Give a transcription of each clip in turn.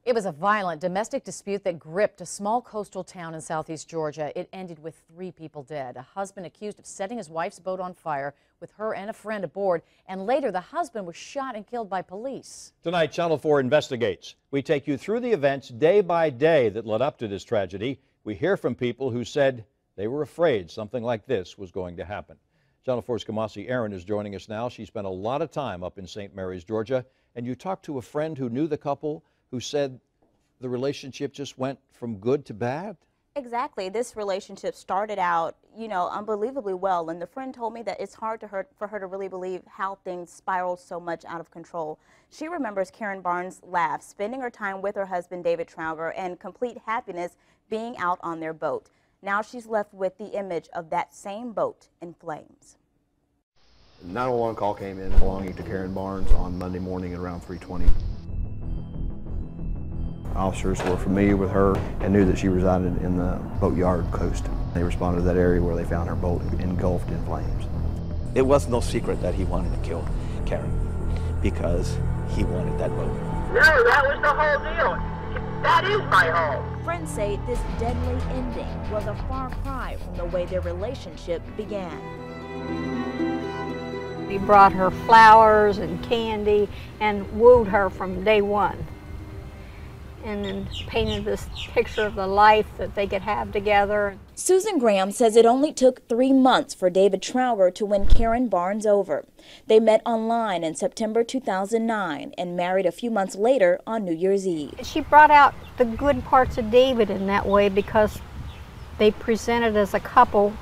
It was a violent domestic dispute that gripped a small coastal town in southeast Georgia. It ended with 3 people dead. A husband accused of setting his wife's boat on fire with her and a friend aboard, and later the husband was shot and killed by police. Tonight, Channel 4 investigates. We take you through the events day by day that led up to this tragedy. We hear from people who said they were afraid something like this was going to happen. Channel 4's Kamasi Aaron is joining us now. She spent a lot of time up in St. Mary's, Georgia, and you talked to a friend who knew the couple who said the relationship just went from good to bad? Exactly. This relationship started out, unbelievably well, and the friend told me that it's hard for her to really believe how things spiraled so much out of control. She remembers Karen Barnes' laugh, spending her time with her husband, David Trauger, and complete happiness being out on their boat. Now she's left with the image of that same boat in flames. 911 call came in belonging to Karen Barnes on Monday morning at around 3:20. Officers were familiar with her and knew that she resided in the boatyard coast. They responded to that area where they found her boat engulfed in flames. It was no secret that he wanted to kill Karen because he wanted that boat. No, that was the whole deal. That is my home. Friends say this deadly ending was a far cry from the way their relationship began. He brought her flowers and candy and wooed her from day one, and then painted this picture of the life that they could have together. Susan Graham says it only took 3 months for David Trauger to win Karen Barnes over. They met online in September 2009 and married a few months later on New Year's Eve. She brought out the good parts of David in that way because they presented as a couple,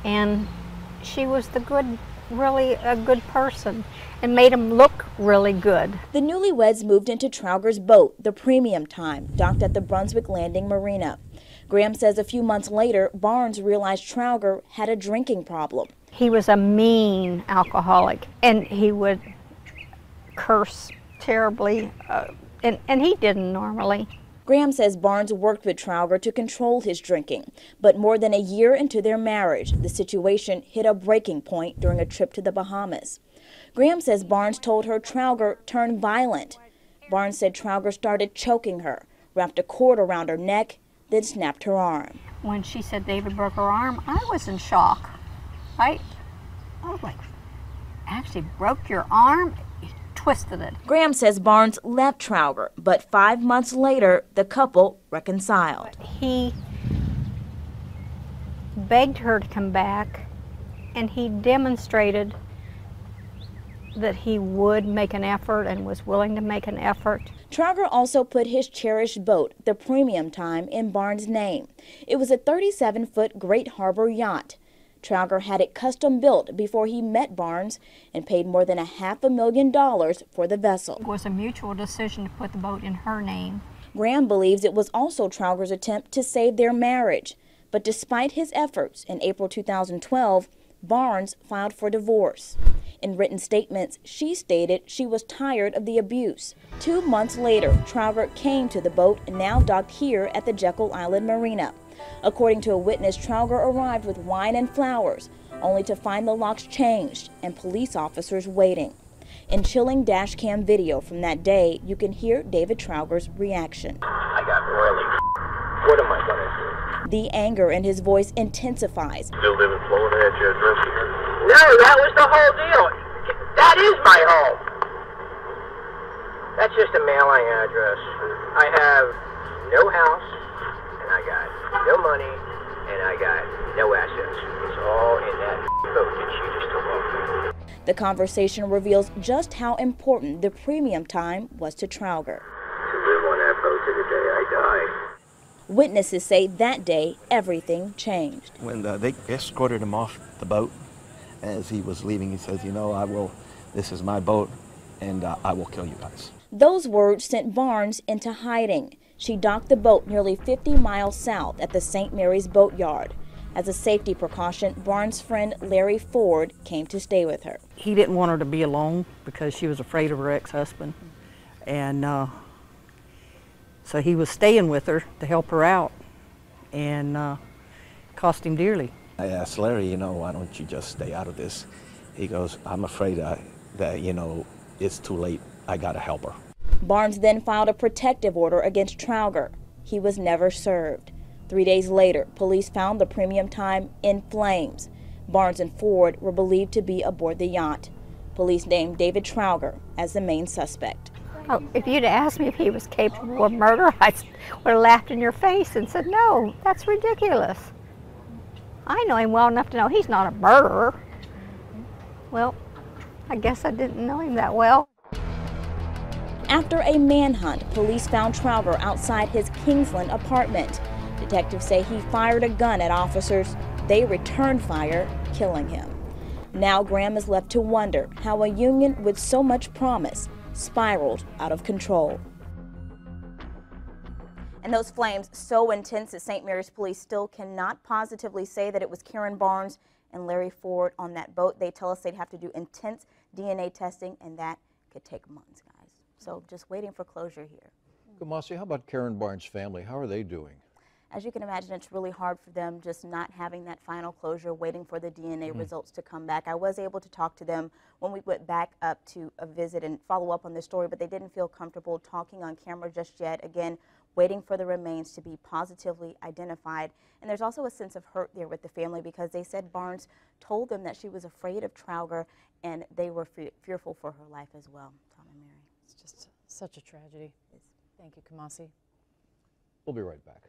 and she was really a good person and made him look really good. The newlyweds moved into Trauger's boat, the Premium Time, docked at the Brunswick Landing Marina. Graham says a few months later, Barnes realized Trauger had a drinking problem. He was a mean alcoholic, and he would curse terribly, and he didn't normally. Graham says Barnes worked with Trauger to control his drinking, but more than a year into their marriage, the situation hit a breaking point during a trip to the Bahamas. Graham says Barnes told her Trauger turned violent. Barnes said Trauger started choking her, wrapped a cord around her neck, then snapped her arm. When she said David broke her arm, I was in shock. I was like, actually broke your arm? He twisted it. Graham says Barnes left Trauger, but 5 months later, the couple reconciled. He begged her to come back, and he demonstrated that he would make an effort and was willing to make an effort. Trauger also put his cherished boat, the Premium Time, in Barnes' name. It was a 37-foot Great Harbor yacht. Trauger had it custom built before he met Barnes and paid more than $500,000 for the vessel. It was a mutual decision to put the boat in her name. Graham believes it was also Trauger's attempt to save their marriage. But despite his efforts, in April 2012, Barnes filed for divorce. In written statements, she stated she was tired of the abuse. 2 months later, Trauger came to the boat, now docked here at the Jekyll Island Marina. According to a witness, Trauger arrived with wine and flowers, only to find the locks changed and police officers waiting. In chilling dash cam video from that day, you can hear David Trauger's reaction. I got really what am I going to do? The anger in his voice intensifies. Still live in Florida at your address here? No, that was the whole deal. That is my home. That's just a mailing address. I have no house, and I got no money, and I got no assets. It's all in that boat that she just took off. The conversation reveals just how important the Premium Time was to Trauger. To live on that boat to the day I die. Witnesses say that day, everything changed. When they escorted him off the boat, as he was leaving, he says, this is my boat, and I will kill you guys. Those words sent Barnes into hiding. She docked the boat nearly 50 miles south at the St. Mary's boatyard. As a safety precaution, Barnes' friend Larry Ford came to stay with her. He didn't want her to be alone because she was afraid of her ex-husband, and so he was staying with her to help her out, and cost him dearly. I asked Larry, why don't you just stay out of this? He goes, I'm afraid that, it's too late. I got to help her. Barnes then filed a protective order against Trauger. He was never served. 3 days later, police found the premium time in flames. Barnes and Ford were believed to be aboard the yacht. Police named David Trauger as the main suspect. Oh, if you'd asked me if he was capable of murder, I would have laughed in your face and said, no, that's ridiculous. I know him well enough to know he's not a murderer. Well, I guess I didn't know him that well. After a manhunt, police found Trauger outside his Kingsland apartment. Detectives say he fired a gun at officers. They returned fire, killing him. Now Graham is left to wonder how a union with so much promise spiraled out of control. And those flames so intense that St. Mary's police still cannot positively say that it was Karen Barnes and Larry Ford on that boat. They tell us they'd have to do intense DNA testing, and that could take months, guys. So just waiting for closure here. Kamasi, how about Karen Barnes' family? How are they doing? As you can imagine, it's really hard for them just not having that final closure, waiting for the DNA results to come back. I was able to talk to them when we went back up to a visit and follow up on the story, but they didn't feel comfortable talking on camera just yet. Again, waiting for the remains to be positively identified. And there's also a sense of hurt there with the family because they said Barnes told them that she was afraid of Trauger and they were fearful for her life as well. Tom and Mary. It's just such a tragedy. Thank you, Kamasi. We'll be right back.